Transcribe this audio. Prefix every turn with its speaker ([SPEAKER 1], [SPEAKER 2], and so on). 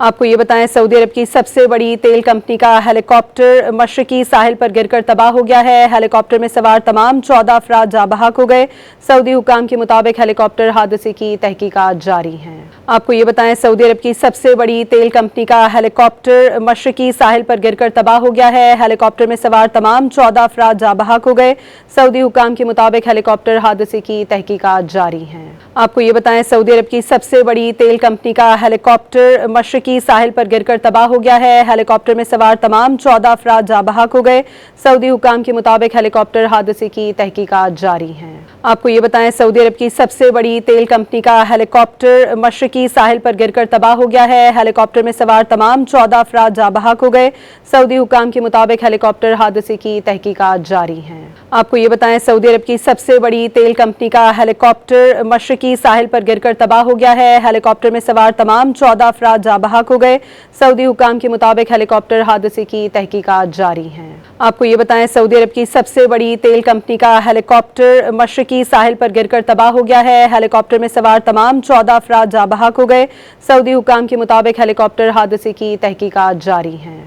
[SPEAKER 1] آپ کو یہ بتائیں سعودی عرب کی سب سے بڑی تیل کمپنی کا ہیلی کاپٹر مشرقی ساحل پر گر کر تباہ ہو گیا ہے۔ ہیلی کاپٹر میں سوار تمام 14 افراد جاں بحق ہو گئے۔ سعودی حکام کے مطابق ہیلی کاپٹر حادثے کی تحقیقات جاری ہیں۔ آپ کو یہ بتائیں سعودی عرب کی سب سے بڑی تیل کمپنی کا ہیلی کاپٹر مشرقی ساحل پر گر کر تباہ ہو گیا ہے۔ ہیلی کاپٹر میں سوار تمام 14 افراد جاں بحق ہو گئے۔ سعودی حکام کے مطابق ہیلی کاپٹر حادثے کی تحقیقات جاری ہیں۔ آپ کو یہ بتائیں سعودی عرب کی سب سے بڑی تیل کمپنی کا ہیلی کاپٹر مشرقی ساحل پر گر کر تباہ ہو گیا ہے۔ ہیلی کاپٹر میں سوار تمام 14 افراد جاں بحق ہو گئے۔ سعودی حکام کے مطابق ہیلی کاپٹر حادثے کی تحقیقات جاری ہیں۔ آپ کو یہ بتائیں سعودی عرب کی سب سے بڑی تیل کمپنی کا ہیلی کاپٹر مشرقی ساحل پر گر کر تباہ ہو گیا ہے۔ ہیلی کاپٹر میں سوار تمام 14 افراد جاں بحق ہو گئے۔ سعودی حکام کے مطابق ہیلی کاپٹر حادثے کی تحقیقات جاری ہیں۔ آپ کو یہ بتائیں سعودی عرب کی سب سے بڑی تیل کمپنی کا ہیلی کاپٹر مشرقی ساحل پر گر کر تباہ ہو گیا ہے۔ ہیلی کاپٹر میں سوار تمام 14 افراد جاں بحق ہو گئے۔ سعودی حکام کے مطابق ہیلی کاپٹر حادثے کی تحقیقات جاری ہیں۔ آپ کو یہ بتائیں سعودی عرب کی سب سے بڑی تیل کمپنی کا ہیلی کاپٹر مشرقی ساحل پر گر کر تباہ ہو گیا ہے۔ ہیلی کاپٹر میں سوار تمام 14 افراد جاں بحق ہو گئے۔ سعودی حکام کے مطابق ہیلی کاپٹر حادثے کی تحقیقات جاری ہیں۔